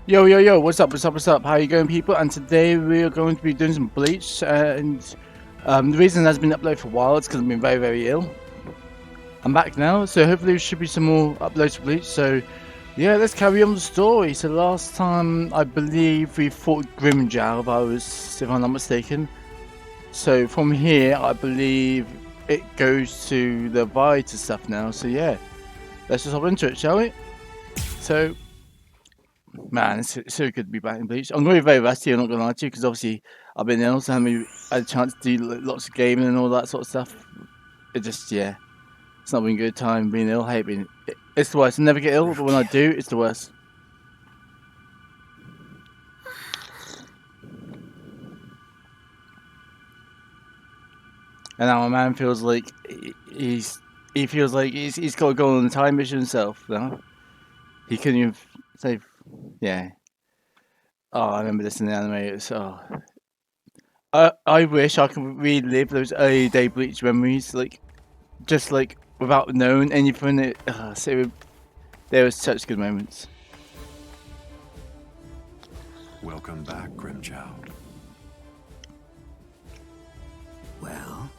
Yo, yo, yo, what's up, what's up, what's up? How you going, people? And today we are going to be doing some Bleach, and the reason it has been uploaded for a while is because I've been very, very ill. I'm back now, so hopefully there should be some more uploads for Bleach, so yeah, let's carry on the story. So last time, I believe we fought Grimjow, if I'm not mistaken. So from here, I believe it goes to the Vita stuff now, so yeah, let's just hop into it, shall we? So... Man, it's so good to be back in Bleach. I'm going to be very rusty, I'm not going to lie to you, because obviously I've been ill, so I haven't had a chance to do lots of gaming and all that sort of stuff. It just, yeah, it's not been a good time being ill. I hate being... It's the worst. I never get ill, but when I do, it's the worst. And now my man feels like he feels like he's got to go on a time mission himself now. He couldn't even say... Yeah. Oh, I remember this in the anime. It's, oh... I wish I could relive those early day Bleach memories, like, just like without knowing anything. There were such good moments. Welcome back, Grimjow. Well,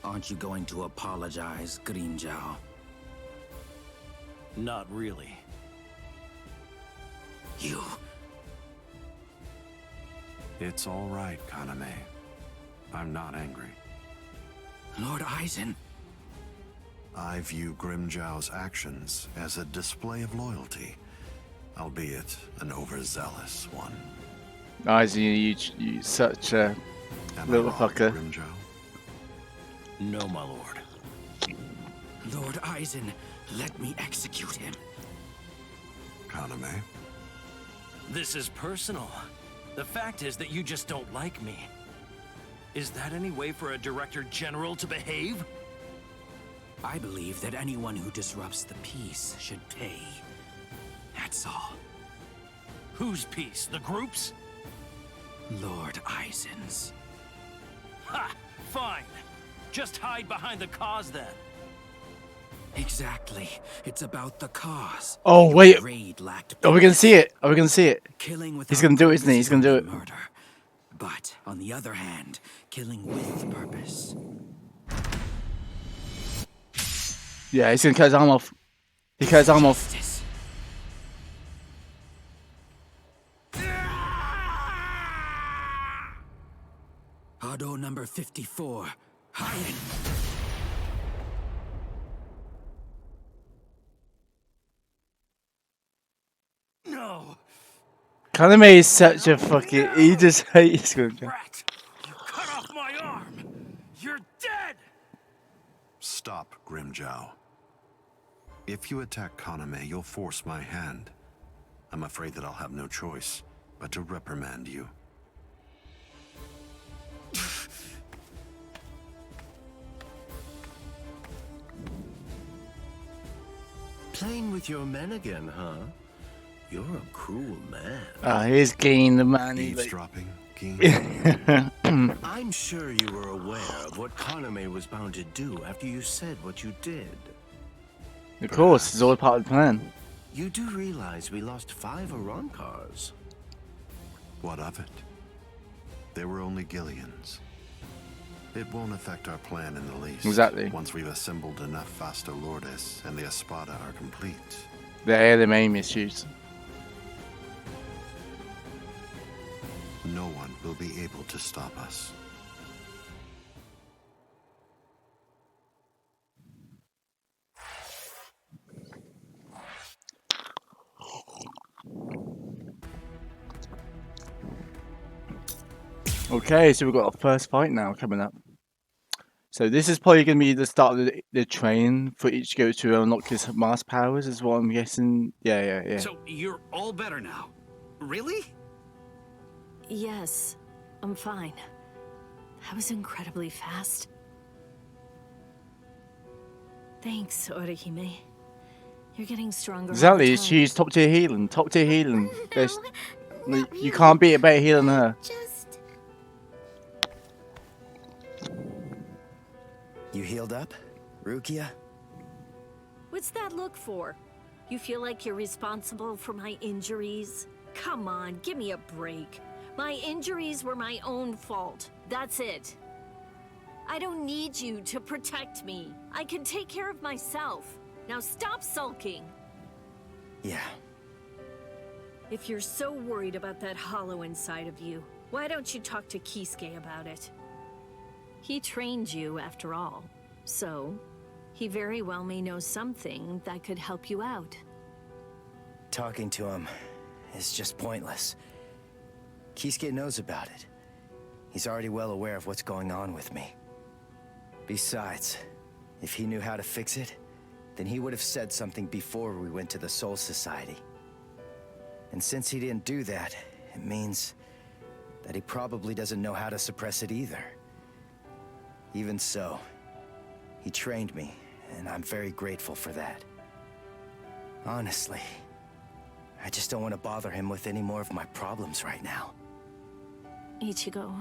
aren't you going to apologize, Grimjow? Not really. You... It's all right, Kaname. I'm not angry. Lord Aizen. I view Grimjow's actions as a display of loyalty, albeit an overzealous one. Aizen, you such a little fucker. Grimjow? No, my lord. Lord Aizen, let me execute him. Kaname? This is personal. The fact is that you just don't like me. Is that any way for a Director General to behave? I believe that anyone who disrupts the peace should pay. That's all. Whose peace? The group's? Lord Aizen's. Ha! Fine. Just hide behind the cause then. Exactly. It's about the cause. Oh wait, Raid lacked are we gonna see it? Are we gonna see it? Killing He's gonna do it, isn't he? He's gonna do it. Murder. But on the other hand, killing with purpose. Yeah, he's gonna cut his arm off. He cut his arm off. Justice. Hado number 54. Hien. No! Kaname is such a fucking... He just hates Grimjow. Rat! You cut off my arm! You're dead! Stop, Grimjow. If you attack Kaname, you'll force my hand. I'm afraid that I'll have no choice but to reprimand you. Playing with your men again, huh? You're a cruel man. Ah, here's Geen, the man. Eavesdropping, Geen? I'm sure you were aware of what Kaname was bound to do after you said what you did. Of course, it's all part of the plan. You do realize we lost 5 Arankars. What of it? They were only Gillians. It won't affect our plan in the least. Exactly. Once we've assembled enough Fasta Lourdes and the Espada are complete. They're the main issues. No one will be able to stop us. Okay, so we've got our first fight now coming up. So this is probably going to be the start of the train for Ichigo to unlock his mass powers, is what I'm guessing. Yeah. So you're all better now? Really? Yes, I'm fine. That was incredibly fast. Thanks, Orihime. You're getting stronger. Exactly, she's top tier healing. Top tier healing. You can't beat a better healer than her. You healed up, Rukia? What's that look for? You feel like you're responsible for my injuries? come on, give me a break. My injuries were my own fault. That's it. I don't need you to protect me. I can take care of myself. Now stop sulking. Yeah. If you're so worried about that hollow inside of you, why don't you talk to Kisuke about it? He trained you, after all. So, he very well may know something that could help you out. Talking to him is just pointless. Kisuke knows about it. He's already well aware of what's going on with me. Besides, if he knew how to fix it, then he would have said something before we went to the Soul Society. And since he didn't do that, it means that he probably doesn't know how to suppress it either. Even so, he trained me, and I'm very grateful for that. Honestly, I just don't want to bother him with any more of my problems right now. Ichigo.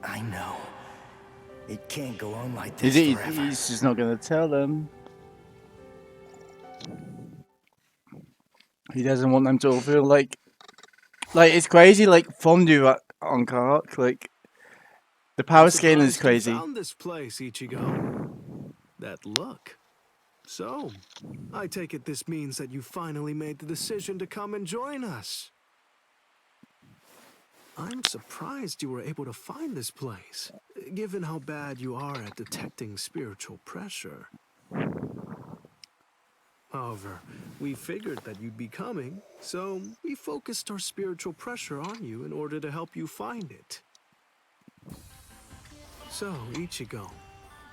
I know. It can't go on like this forever. He's just not gonna tell them. He doesn't want them to all feel like it's crazy, like fondue on Kark. Like the power scaling is crazy. You found this place, Ichigo. That look. So, I take it this means that you finally made the decision to come and join us. I'm surprised you were able to find this place, given how bad you are at detecting spiritual pressure. However, we figured that you'd be coming, so we focused our spiritual pressure on you in order to help you find it. So, Ichigo,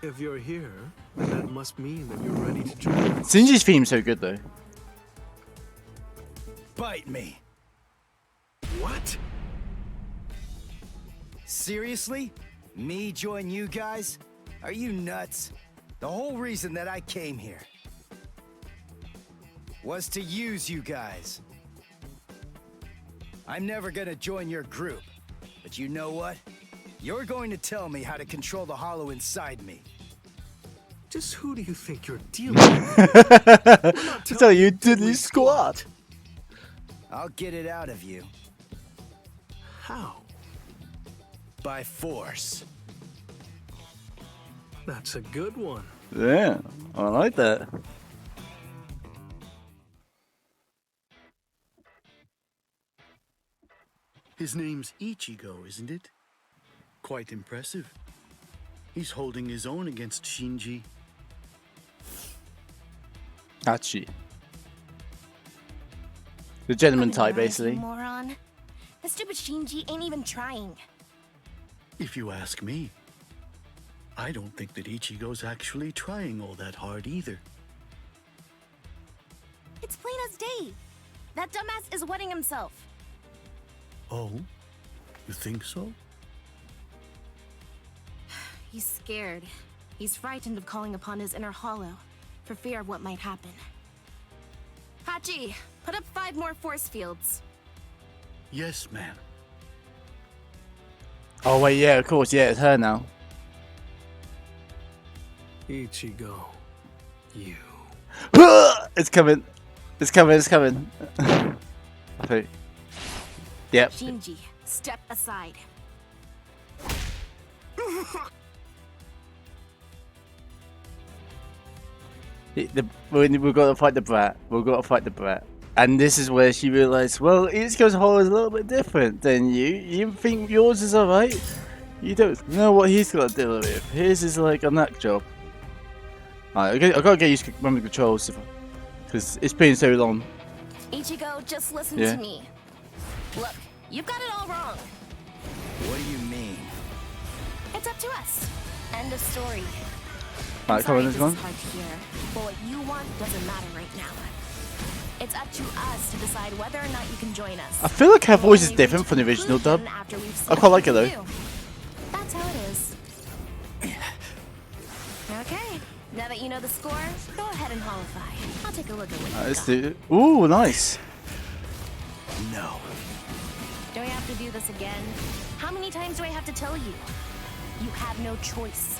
if you're here, then that must mean that you're ready to join us. Shinji's theme's so good though. Bite me! What? Seriously? Me join you guys? Are you nuts? The whole reason that I came here was to use you guys. I'm never gonna join your group, but you know what? You're going to tell me how to control the hollow inside me. Just who do you think you're dealing with? Tell you diddly squat. I'll get it out of you. How? By force. That's a good one. Yeah, I like that. His name's Ichigo, isn't it? Quite impressive. He's holding his own against Shinji. Hachi. The gentleman type, You basically. moron. The stupid Shinji ain't even trying. If you ask me, I don't think that Ichigo's actually trying all that hard either. It's plain as day. That dumbass is wetting himself. Oh? You think so? He's scared. He's frightened of calling upon his inner hollow, for fear of what might happen. Hachi, put up 5 more force fields. Yes, ma'am. Oh wait, yeah, of course, yeah, it's her now. Ichigo, you. It's coming. It's coming. It's coming. I think. Yep. Shinji, step aside. We've got to fight the brat. We've got to fight the brat. And this is where she realised, well, Ichigo's hole is a little bit different than you. You think yours is alright? You don't know what he's got to deal with. His is like a nut job. Alright, I gotta get used to remember the controls because it's been so long. Ichigo, just listen Yeah. to me. Look, you've got it all wrong. What do you mean? It's up to us. End of story. Alright, come on, Sorry let's this go. is hard to hear, but what you want doesn't matter right now. It's up to us to decide whether or not you can join us. I feel like her And voice is only different reach from the a original dub. conclusion after we've I seen quite like it what though. we do. That's how it is. Okay, now that you know the score, go ahead and holify. I'll take a look at what Let's you've do it. Ooh, nice. No. got. Do I have to do this again? How many times do I have to tell you? You have no choice.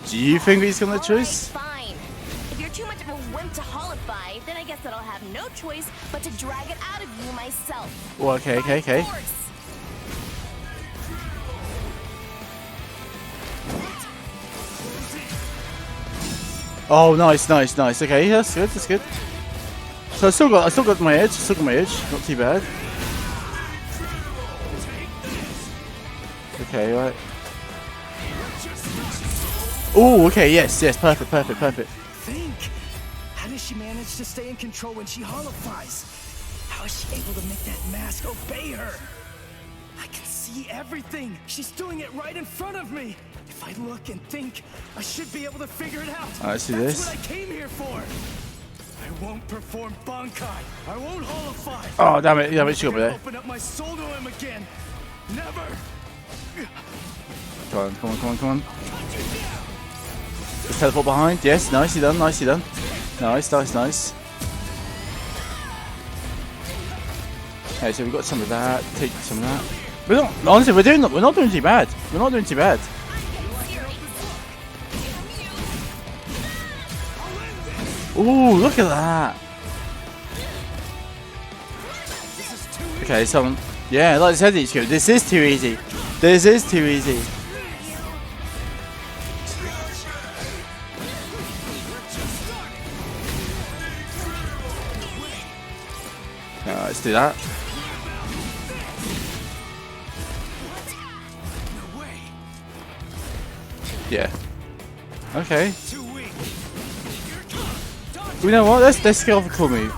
Do you think he's gonna All choose? right, fine. If you're too much of a wimp to holify, then I guess that I'll have no choice but to drag it out of you myself. Well, okay. By force. Oh, nice. Okay, that's good. So I still got my edge. Not too bad. Okay, right. Oh, okay, yes, perfect. Think! How does she manage to stay in control when she holifies? How is she able to make that mask obey her? I can see everything! She's doing it right in front of me! If I look and think, I should be able to figure it out. I see That's this. what I came here for! I won't perform Bankai! I won't holify! Oh, damn it, she got me there. Open up my soul to him again! Never! Come on. Just teleport behind. Yes, nicely done. Nice. Okay, so we've got some of that. Take some of that. Honestly, we're not doing too bad. Ooh, look at that. Okay, so yeah, like I said, Ichigo, this is too easy. Let's do that. Yeah. Okay. You know what? Let's go for a cool move.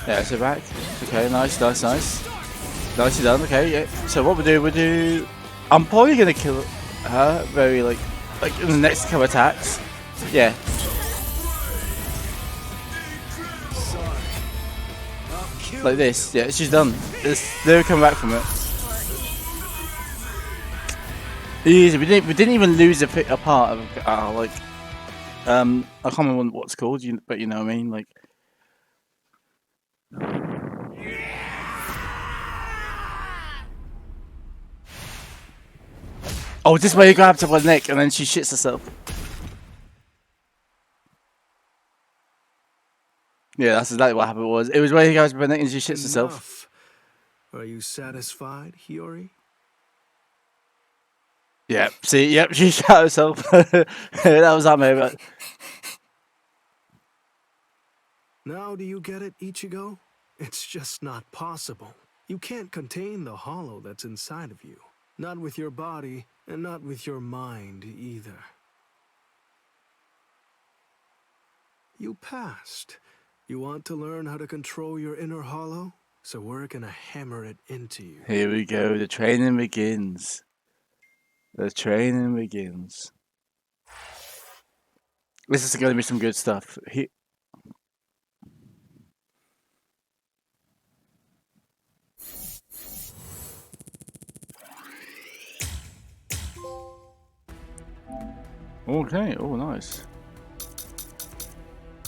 Yeah, so back. Okay, nice. Nicely done. Okay, yeah. So what we'll do. I'm probably gonna kill her very like in the next couple attacks. Yeah. Like this. Yeah, she's done. They'll come back from it. Easy. We didn't even lose a part of like I can't remember what it's called, but you know what I mean, like. Oh, this way you grabbed her by the neck and then she shits herself. Yeah, that's exactly what happened. It was where you guys by the neck and she shits herself. Are you satisfied, Hiyori? Yeah, see, yep, she shot herself. That was that moment. Now do you get it, Ichigo? It's just not possible. You can't contain the hollow that's inside of you. Not with your body, and not with your mind either. You passed. You want to learn how to control your inner hollow? So we're gonna hammer it into you. Here we go, the training begins. This is going to be some good stuff. Okay, oh nice.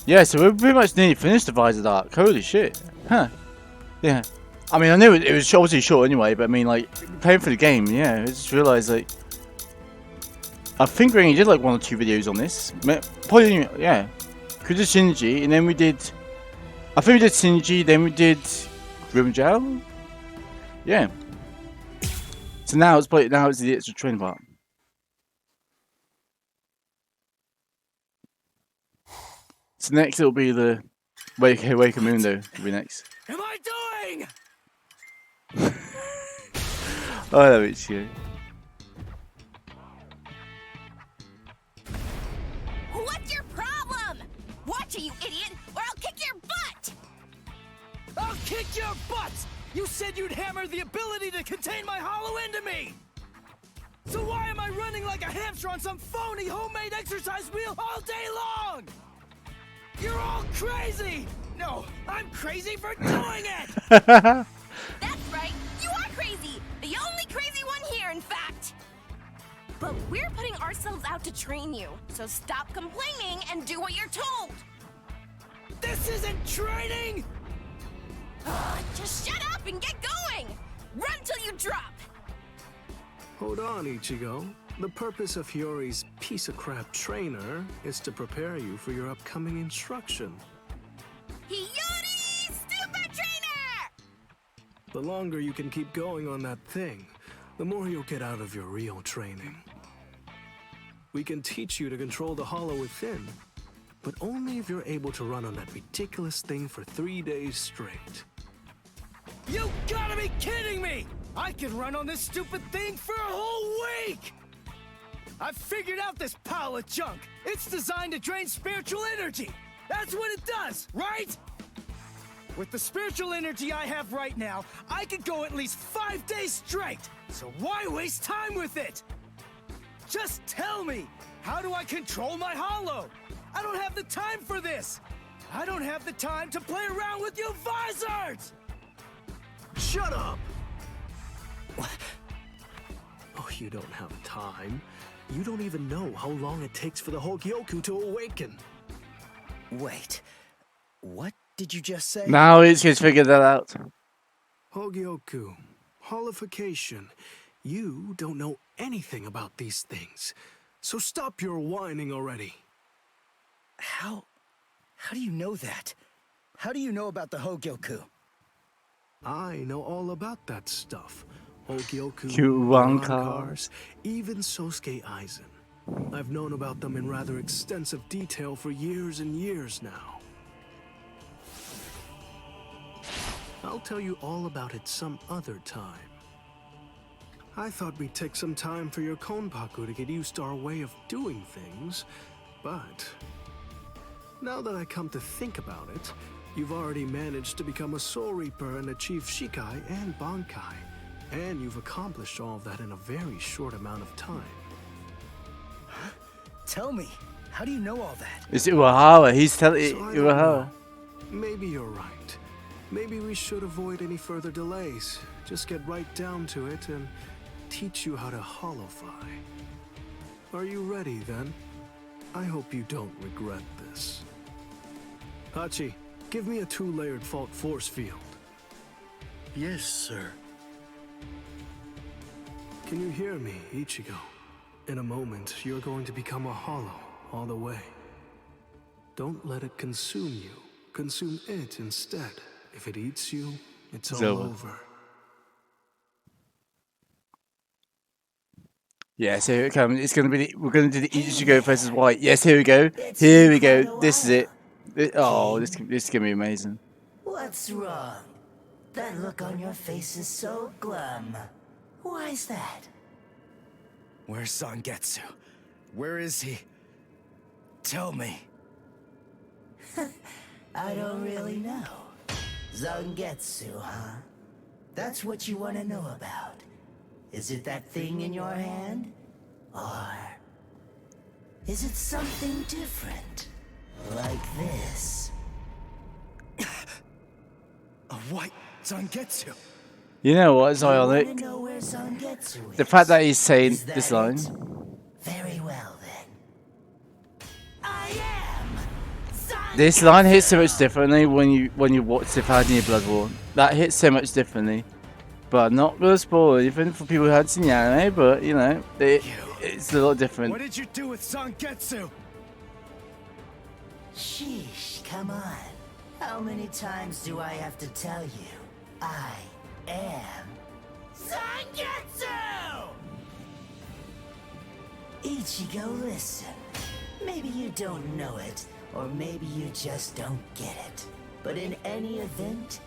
Yeah, so we're pretty much nearly finished the Visor arc. Holy shit. Huh. Yeah. I mean, I knew it was obviously short anyway, but I mean, like, playing for the game, yeah, I just realised, like, I think we only did like 1 or 2 videos on this. Probably, yeah. We did Shinji, and then we did... I think we did Shinji, then we did Grimjow. Yeah. So now it's the extra training part. So next it'll be the Wake Mundo will be next. Am I doing? Oh, I love it, shit. What's your problem? Watch it, you idiot, or I'll kick your butt! I'll kick your butt! You said you'd hammer the ability to contain my hollow into me! So why am I running like a hamster on some phony homemade exercise wheel all day long? You're all crazy! No, I'm crazy for doing it! That's right, you are crazy! The only crazy one here, in fact! But we're putting ourselves out to train you, so stop complaining and do what you're told! This isn't training! Just shut up and get going! Run till you drop! Hold on, Ichigo. The purpose of Hiyori's piece of crap trainer is to prepare you for your upcoming instruction. Hiyori, stupid trainer! The longer you can keep going on that thing, the more you'll get out of your real training. We can teach you to control the hollow within, but only if you're able to run on that ridiculous thing for 3 days straight. You gotta be kidding me! I can run on this stupid thing for a whole week! I've figured out this pile of junk. It's designed to drain spiritual energy. That's what it does, right? With the spiritual energy I have right now, I could go at least 5 days straight. So why waste time with it? Just tell me, how do I control my hollow? I don't have the time for this. I don't have the time to play around with you visors! Shut up! Oh, you don't have time. You don't even know how long it takes for the Hogyoku to awaken. Wait, what did you just say? Now Ichigo's figured that out. Hogyoku, holification. You don't know anything about these things. So stop your whining already. How do you know that? How do you know about the Hogyoku? I know all about that stuff. Hogyoku, Kurankars, even Sosuke Aizen. I've known about them in rather extensive detail for years and years now. I'll tell you all about it some other time. I thought we'd take some time for your Konpaku to get used to our way of doing things, but now that I come to think about it, you've already managed to become a Soul Reaper and achieve Shikai and Bankai, and you've accomplished all of that in a very short amount of time. Tell me, how do you know all that? It's Uehara. He's telling So I don't Uehara. know. Maybe you're right. Maybe we should avoid any further delays. Just get right down to it and teach you how to holofy. Are you ready then? I hope you don't regret this. Hachi, give me a 2-layered fault force field. Yes, sir. Can you hear me, Ichigo? In a moment, you're going to become a hollow all the way. Don't let it consume you. Consume it instead. If it eats you, it's all over. Yes, here it comes. It's gonna be. We're gonna do the Ichigo versus White. Yes, here we go. Here we go. This is it. Oh, this is gonna be amazing. What's wrong? That look on your face is so glum. Why's that? Where's Zangetsu? Where is he? Tell me. I don't really know. Zangetsu, huh? That's what you want to know about. Is it that thing in your hand? Or is it something different? Like this? A white Zangetsu. You know what? It's You ironic. wanna know where Zangetsu is? The fact that he's saying Is this that line. it? Very well then. I am Zangetsu! This line hits so much differently when you watch the Finding Your Bloodborne. That hits so much differently. But I'm not gonna spoil anything for people who haven't seen the anime, but you know, it's a lot different. What did you do with Zangetsu? Sheesh, come on. How many times do I have to tell you? I am Zangetsu! Ichigo, listen. Maybe you don't know it, or maybe you just don't get it. But in any event,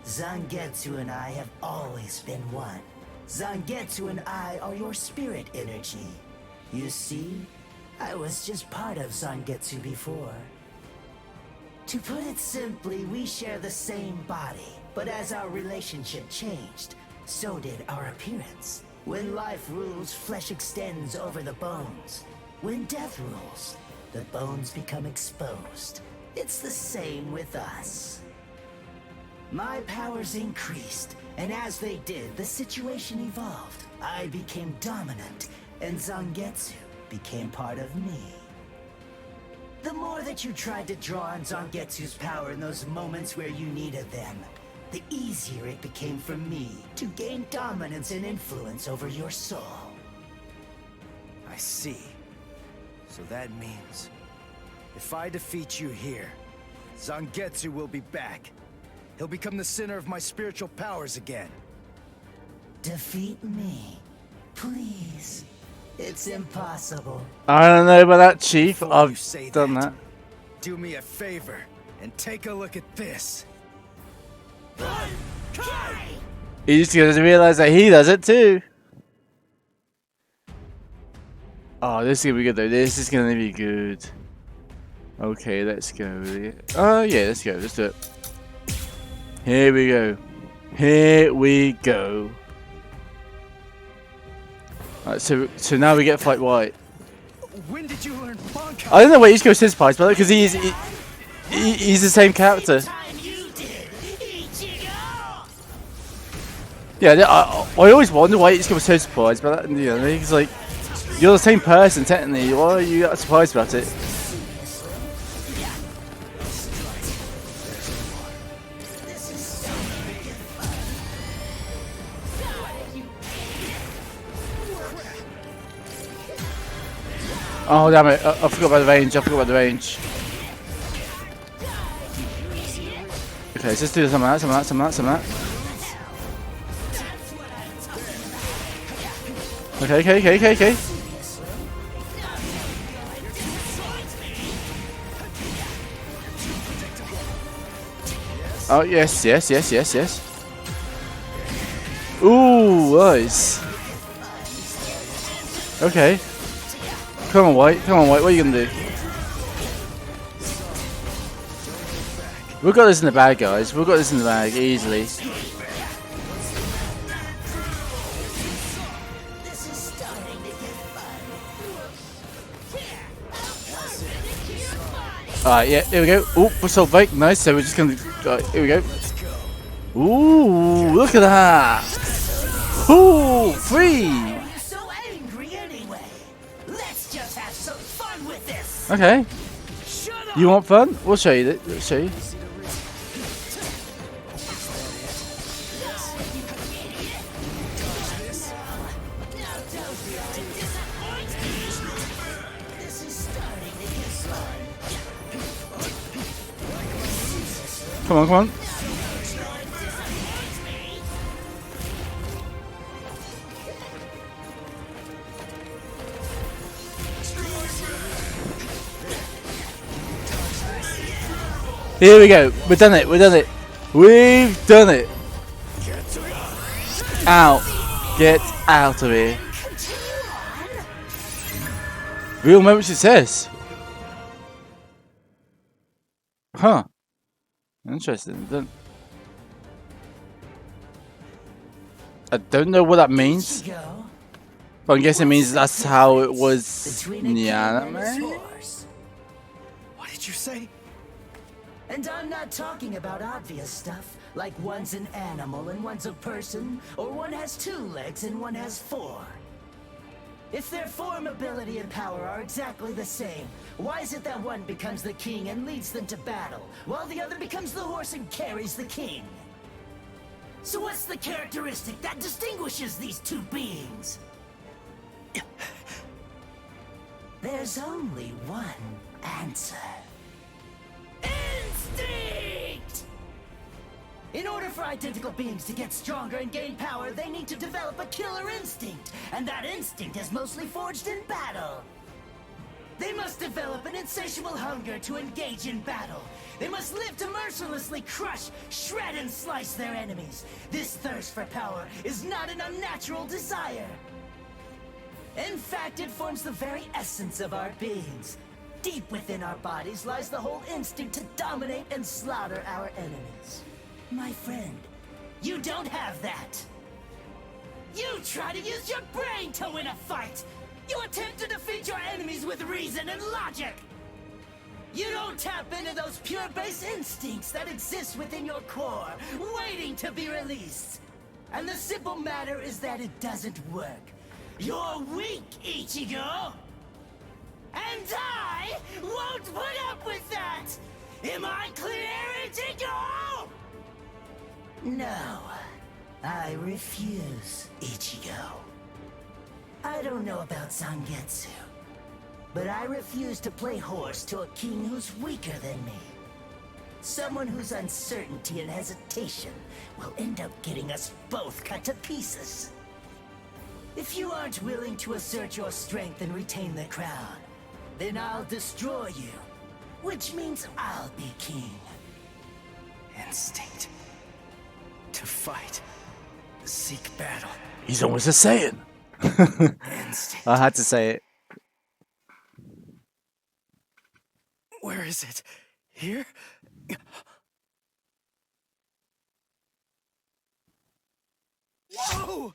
Zangetsu and I have always been one. Zangetsu and I are your spirit energy. You see, I was just part of Zangetsu before. To put it simply, we share the same body, but as our relationship changed, so did our appearance. When life rules, flesh extends over the bones. When death rules, the bones become exposed. It's the same with us. My powers increased, and as they did, the situation evolved. I became dominant, and Zangetsu became part of me. The more that you tried to draw on Zangetsu's power in those moments where you needed them, the easier it became for me to gain dominance and influence over your soul. I see. So that means, if I defeat you here, Zangetsu will be back. He'll become the center of my spiritual powers again. Defeat me, please. It's impossible. I don't know about that, Chief. Before you I've say done that. Do me a favor and take a look at this. He's going to realize that he does it too. Oh, this is going to be good though. This is going to be good. Okay, let's go. Oh yeah, let's go. Let's do it. Here we go. Here we go. Alright, so now we get to fight White. When did you learn Bankai? I don't know why Ichigo says Spice, but because he's the same character. Yeah, I always wonder why Ichigo was so surprised by that. You know, he's like, you're the same person technically. Why are you surprised about it? Oh damn it, I forgot about the range, Okay, so let's do some of that. Okay. Oh, yes. Ooh, nice. Okay. Come on, White, what are you gonna do? We've got this in the bag, guys. We've got this in the bag, easily. Alright, yeah, here we go. Ooh, whistle break, nice. So we're just gonna. Here we go. Ooh, look at that! Ooh, free! Okay. You want fun? We'll show you. Let's show you. Come on. Here we go. We've done it. We've done it. Out. Get out of here. Real moment success. Huh. Interesting. I don't know what that means. But I'm guessing it means that's how it was in the anime. What did you say? And I'm not talking about obvious stuff, like one's an animal and one's a person, or one has 2 legs and one has 4. If their form, ability, and power are exactly the same, why is it that one becomes the king and leads them to battle, while the other becomes the horse and carries the king? So what's the characteristic that distinguishes these 2 beings? There's only one answer. Instinct! In order for identical beings to get stronger and gain power, they need to develop a killer instinct, and that instinct is mostly forged in battle. They must develop an insatiable hunger to engage in battle. They must live to mercilessly crush, shred, and slice their enemies. This thirst for power is not an unnatural desire. In fact, it forms the very essence of our beings. Deep within our bodies lies the whole instinct to dominate and slaughter our enemies. My friend, you don't have that. You try to use your brain to win a fight. You attempt to defeat your enemies with reason and logic. You don't tap into those pure base instincts that exist within your core, waiting to be released. And the simple matter is that it doesn't work. You're weak, Ichigo! And I won't put up with that! Am I clear, Ichigo? No, I refuse, Ichigo. I don't know about Zangetsu, but I refuse to play horse to a king who's weaker than me. Someone whose uncertainty and hesitation will end up getting us both cut to pieces. If you aren't willing to assert your strength and retain the crown, then I'll destroy you, which means I'll be king. Instinct. To fight. Seek battle. He's almost a Saiyan. Instinct. I had to say it. Where is it? Here? Whoa!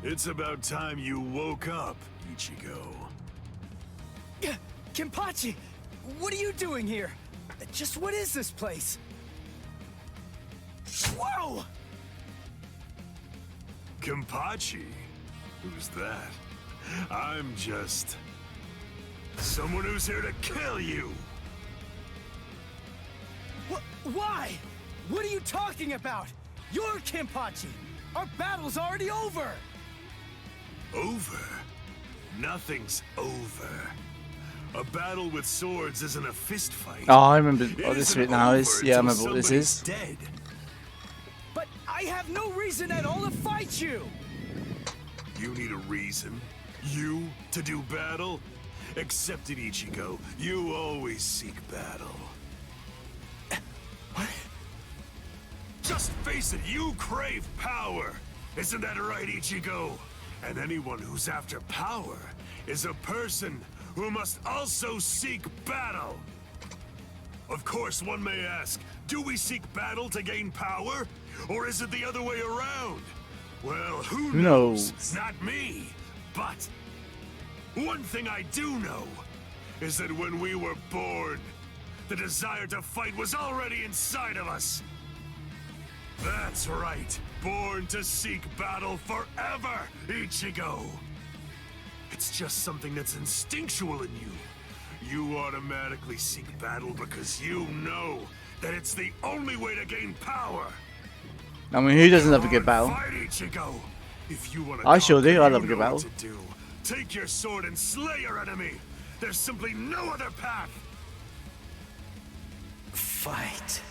It's about time you woke up, Ichigo. Kenpachi, what are you doing here? Just what is this place? Whoa! Kenpachi? Who's that? I'm just... someone who's here to kill you! Why? What are you talking about? You're Kenpachi! Our battle's already over! Over? Nothing's over. A battle with swords isn't a fist fight. Oh, I remember It what this isn't bit now is. over Yeah, I until remember what this somebody's is. Dead. But I have no reason at all to fight you! You need a reason? You to do battle? Accept it, Ichigo. You always seek battle. What? Just face it, you crave power! Isn't that right, Ichigo? And anyone who's after power is a person who must also seek battle. Of course, one may ask, do we seek battle to gain power? Or is it the other way around? Well, who knows? Not me. But one thing I do know is that when we were born, the desire to fight was already inside of us. That's right. Born to seek battle forever, Ichigo. It's just something that's instinctual in you. You automatically seek battle because you know that it's the only way to gain power. I mean, who doesn't love a good battle? Fight, Ichigo. If you want to I sure do. I love a you good know battle. what to do. Take your sword and slay your enemy. There's simply no other path. Fight.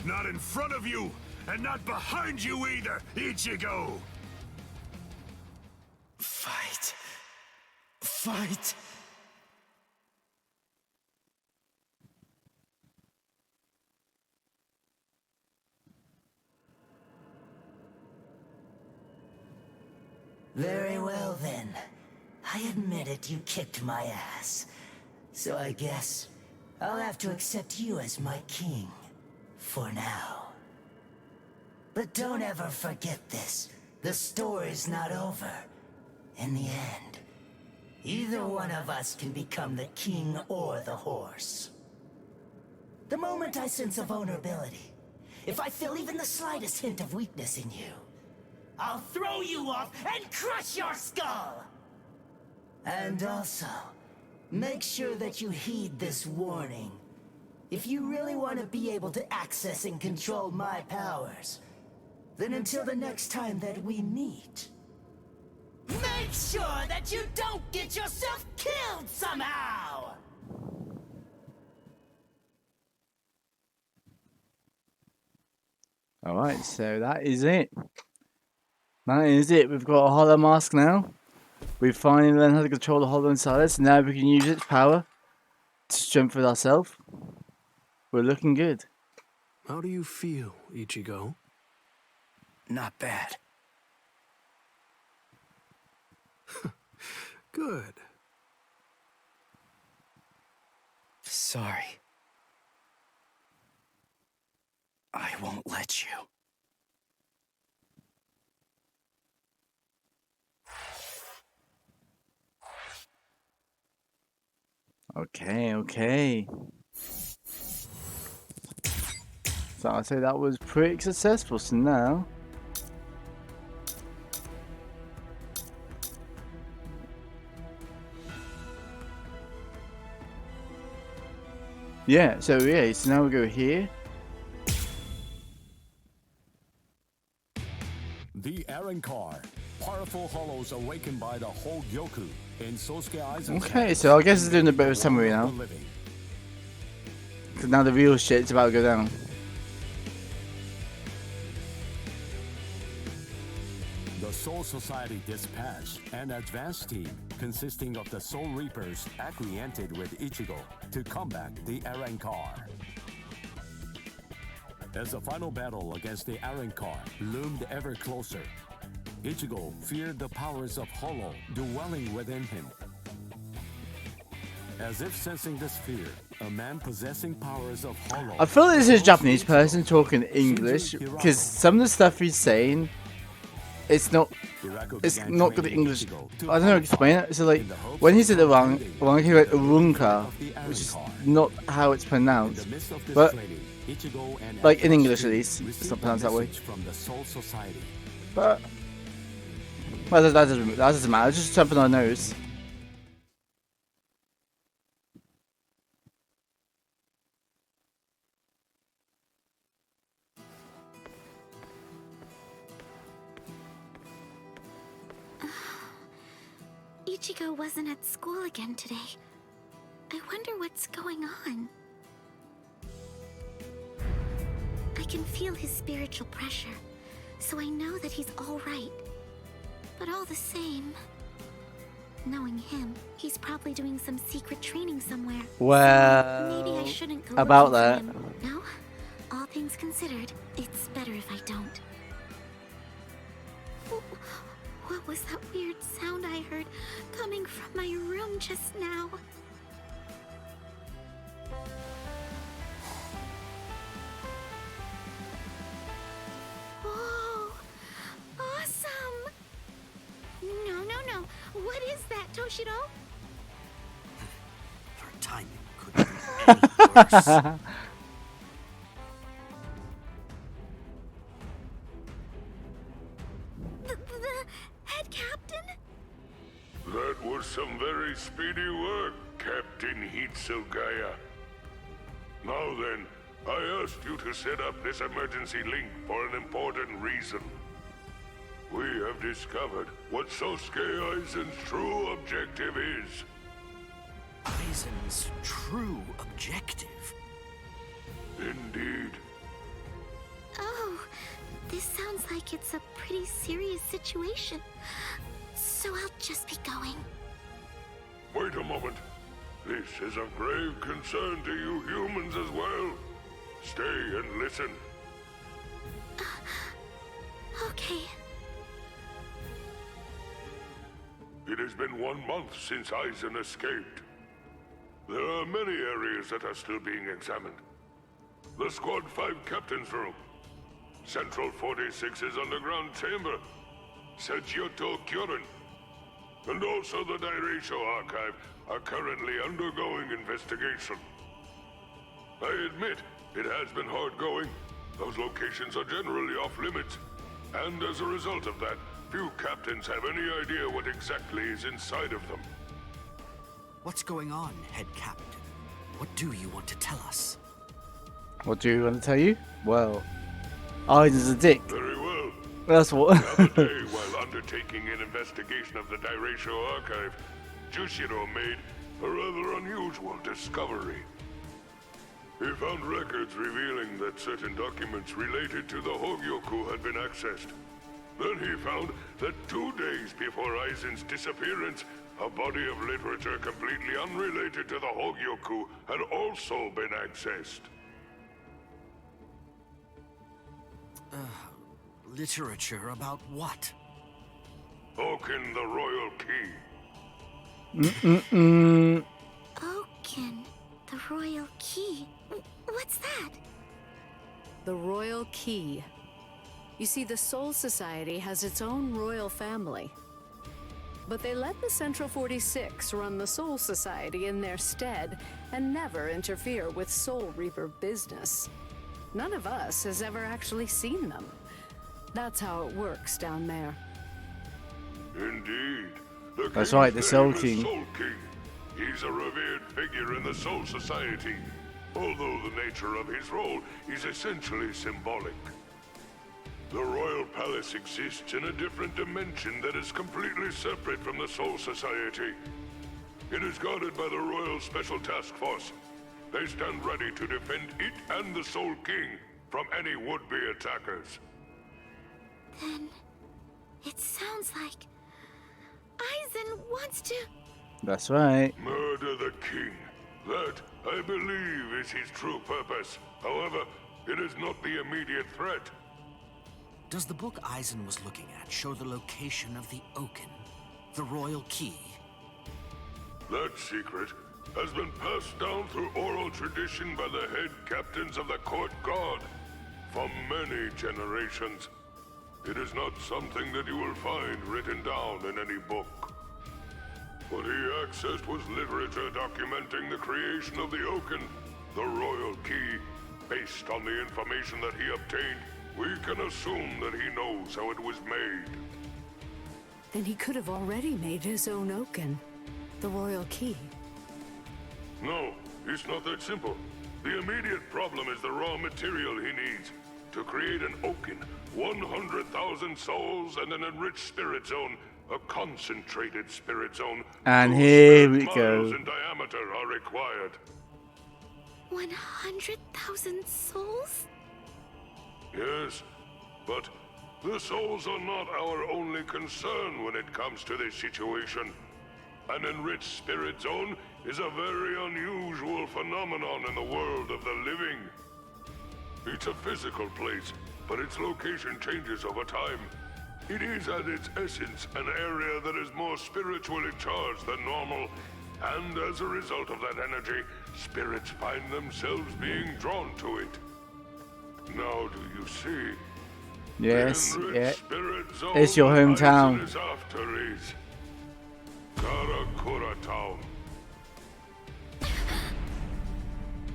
Not in front of you, and not behind you either, Ichigo! Fight. Fight. Very well then. I admit it, you kicked my ass. So I guess I'll have to accept you as my king. For now. But don't ever forget this. The story's not over. In the end, either one of us can become the king or the horse. The moment I sense a vulnerability, if I feel even the slightest hint of weakness in you, I'll throw you off and crush your skull! And also, make sure that you heed this warning. If you really want to be able to access and control my powers, then until the next time that we meet, make sure that you don't get yourself killed somehow! Alright, so that is it. That is it. We've got a hollow mask now. We've finally learned how to control the hollow inside us. Now we can use its power to strengthen ourselves. We're looking good. How do you feel, Ichigo? Not bad. Good. Sorry. I won't let you. Okay. So I'd say that was pretty successful. So now Yeah, so yeah, so now we go here. The Arankar, powerful hollows awakened by the Hogyoku in Sosuke Aizen's Okay, so I guess it's doing a bit of a summary now. Because now the real shit's about to go down. The Soul Society dispatched an advance team consisting of the Soul Reapers acquainted with Ichigo to combat the Arankar. As the final battle against the Arankar loomed ever closer, Ichigo feared the powers of Hollow dwelling within him. As if sensing this fear, a man possessing powers of Hollow... I feel this is a Japanese person talking English, because some of the stuff he's saying, it's not good English. I don't know how to explain it. So like, when he said wrong, he went Urunka, which is not how it's pronounced. But, like in English at least, it's not pronounced that way. But, well, that doesn't matter, it's just something I noticed. Ichigo wasn't at school again today. I wonder what's going on. I can feel his spiritual pressure, so I know that he's all right. But all the same, knowing him, he's probably doing some secret training somewhere. Well, maybe I shouldn't go about looking that. for him. No, all things considered, it's better if I don't. What was that weird sound I heard coming from my room just now? Whoa! Awesome! No. What is that, Toshiro? Your timing couldn't be any worse. Head captain? That was some very speedy work, Captain Hitsugaya. Now then, I asked you to set up this emergency link for an important reason. We have discovered what Sosuke Aizen's true objective is. Aizen's true objective? Indeed. Oh, this sounds like it's a pretty serious situation. So I'll just be going. Wait a moment. This is of grave concern to you humans as well. Stay and listen. Okay. It has been 1 month since Aizen escaped. There are many areas that are still being examined. The Squad 5 Captain's Room, Central 46's underground chamber, Sejioto Kyorin, and also the Dairaisho Archive are currently undergoing investigation. I admit, it has been hard going. Those locations are generally off limits, and as a result of that, few captains have any idea what exactly is inside of them. What's going on, Head Captain? What do you want to tell us? What do you want to tell you? Well, Aizen's a dick. Very well. That's what. The other day, while undertaking an investigation of the Dairaisho Archive, Jushiro made a rather unusual discovery. He found records revealing that certain documents related to the Hogyoku had been accessed. Then he found that 2 days before Aizen's disappearance, a body of literature completely unrelated to the Hogyoku had also been accessed. Literature about what? Oaken the Royal Key. Oaken, the Royal Key. What's that? The Royal Key. You see, the Soul Society has its own royal family. But they let the Central 46 run the Soul Society in their stead and never interfere with Soul Reaper business. None of us has ever actually seen them. That's how it works down there. Indeed. That's right, the Soul King. Soul King. He's a revered figure in the Soul Society. although the nature of his role is essentially symbolic. The Royal Palace exists in a different dimension that is completely separate from the Soul Society. It is guarded by the Royal Special Task Force. They stand ready to defend it and the Soul King from any would-be attackers. Then it sounds like Aizen wants to... That's right. Murder the king. That, I believe, is his true purpose. However, it is not the immediate threat. Does the book Aizen was looking at show the location of the Oaken, the royal key? That secret has been passed down through oral tradition by the head captains of the court guard for many generations. It is not something that you will find written down in any book. What he accessed was literature documenting the creation of the Oaken, the royal key. Based on the information that he obtained, we can assume that he knows how it was made. Then he could have already made his own Oaken, the royal key. No, it's not that simple. The immediate problem is the raw material he needs. To create an Oaken, 100,000 souls and an enriched spirit zone, a concentrated spirit zone. And whose here we miles go. in diameter are required. 100,000 souls? Yes, but the souls are not our only concern when it comes to this situation. An enriched spirit zone is a very unusual phenomenon in the world of the living. It's a physical place, but its location changes over time. It is at its essence an area that is more spiritually charged than normal, and as a result of that energy, spirits find themselves being drawn to it. Now do you see? Yes, The yeah. enriched spirit zone It's your that hometown. Aizen is after is Karakura Town.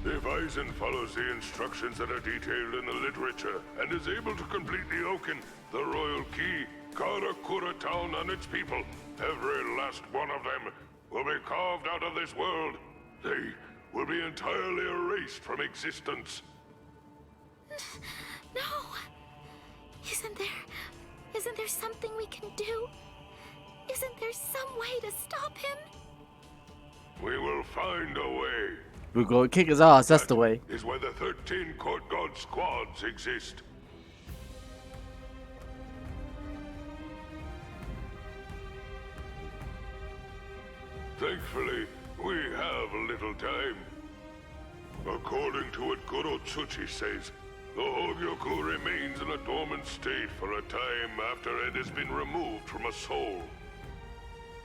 If Aizen follows the instructions that are detailed in the literature and is able to complete the Oaken, the royal key, Karakura Town and its people, every last one of them, will be carved out of this world. They will be entirely erased from existence. No! Isn't there something we can do? Isn't there some way to stop him? We will find a way. We're gonna kick his ass, that's the way. Is why the 13 court guard squads exist. Thankfully, we have a little time. According to what Gorotsuchi says, the Hogyoku remains in a dormant state for a time after it has been removed from a soul.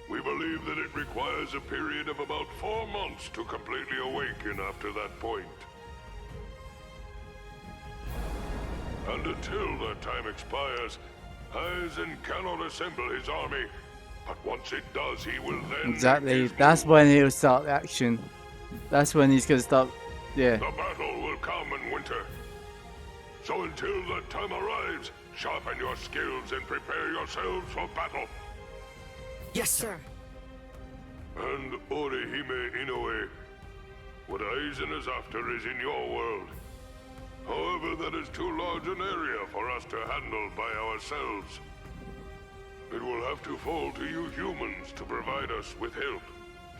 We believe that it requires a period of about 4 months to completely awaken after that point. And until that time expires, Aizen cannot assemble his army. But once it does, he will then... Exactly, that's when he'll start the action. That's when he's gonna start, yeah. The battle will come in winter. So until that time arrives, sharpen your skills and prepare yourselves for battle. Yes, sir. And Orihime Inoue, what Aizen is after is in your world. However, that is too large an area for us to handle by ourselves. It will have to fall to you humans to provide us with help.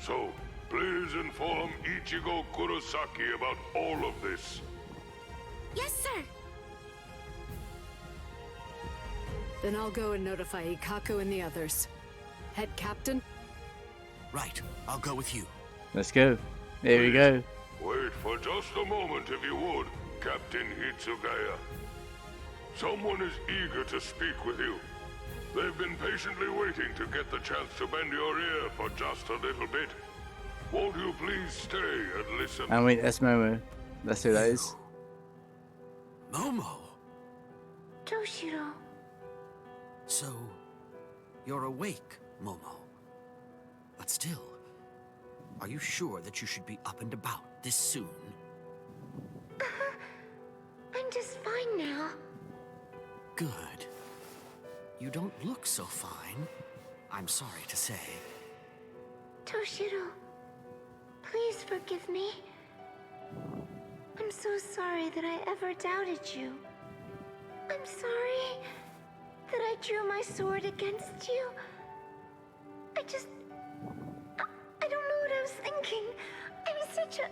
So, please inform Ichigo Kurosaki about all of this. Yes, sir! Then I'll go and notify Ikaku and the others. Head captain? Right, I'll go with you. Let's go. There we go. Wait for just a moment, if you would, Captain Hitsugaya. Someone is eager to speak with you. They've been patiently waiting to get the chance to bend your ear for just a little bit. Won't you please stay and listen? And wait, that's Momo. That's who that is. Momo? Toshiro. So, you're awake, Momo. But still, are you sure that you should be up and about this soon? I'm just fine now. Good. You don't look so fine, I'm sorry to say. Toshiro, please forgive me. so sorry that I ever doubted you. I'm sorry that I drew my sword against you. I don't know what I was thinking. I'm such a...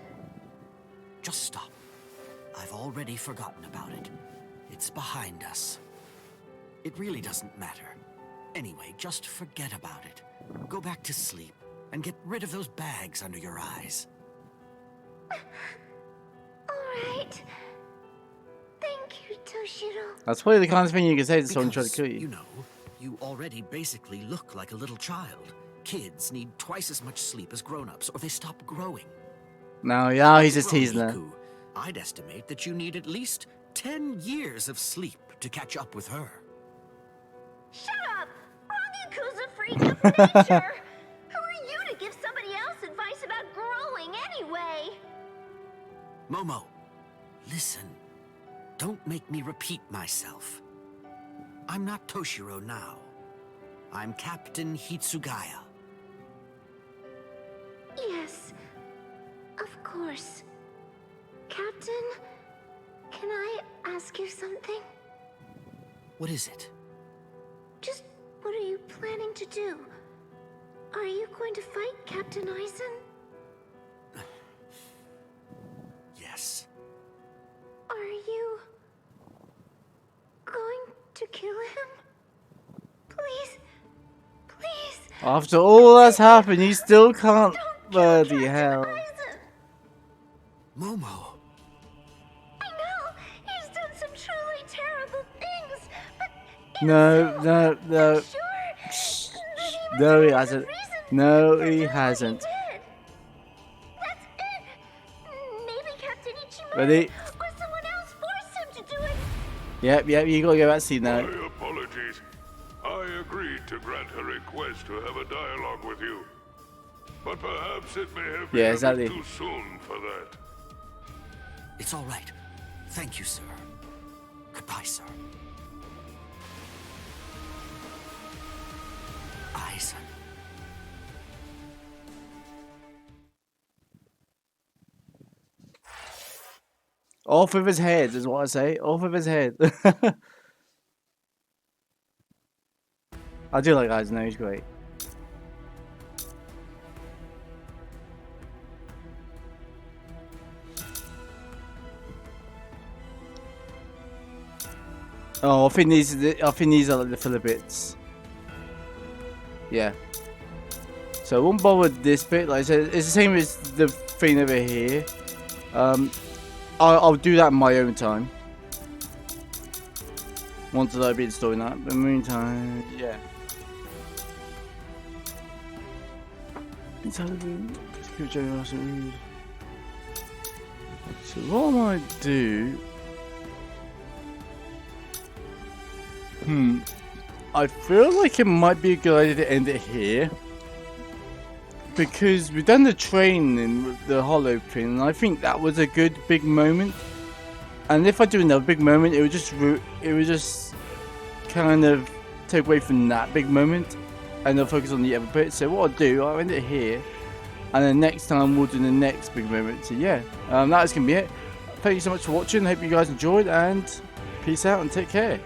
Just stop. I've already forgotten about it. It's behind us. It really doesn't matter. Anyway, just forget about it. Go back to sleep and get rid of those bags under your eyes. Alright. Thank you, Toshiro. That's probably the kind of thing you can say to someone trying Because, to kill you. you know, you already basically look like a little child. Kids need twice as much sleep as grown-ups, or they stop growing. No, yeah, he's just teasing her. Miku, I'd estimate that you need at least 10 years of sleep to catch up with her. Shut up! Rangiku's a freak of nature! Who are you to give somebody else advice about growing anyway? Momo, listen. Don't make me repeat myself. I'm not Toshiro now. I'm Captain Hitsugaya. Yes, of course. Captain, can I ask you something? What is it? Just what are you planning to do? Are you going to fight Captain Aizen? Yes. Are you going to kill him? Please, please. After all that's happened, you still can't. Bloody hell. Momo. I know he's done some truly terrible things, but No, no, no. sure No, he hasn't. No, he hasn't. That's it. Maybe Captain Ichigo Ready? or someone else forced him to do it. Yep, you gotta go back to see now. My apologies. I agreed to grant her request to have a dialogue with you. But perhaps it may have been exactly. a bit too soon for that. It's all right. Thank you, sir. Goodbye, sir. Aizen. Off with his head is what I say. Off with his head. I do like Aizen, he's great. Oh, I think these are like the filler bits. Yeah. So I won't bother with this bit. Like I said, it's the same as the thing over here. I'll do that in my own time. Once I've been storing that. But in the meantime, yeah. Inside the room. So what I might do. I feel like it might be a good idea to end it here. Because we've done the training with the hollow thing, and I think that was a good big moment. And if I do another big moment, it would just kind of take away from that big moment, and I'll focus on the other bit. So what I'll do, I'll end it here, and then next time we'll do the next big moment. So yeah, that is gonna be it. Thank you so much for watching. Hope you guys enjoyed, and peace out and take care.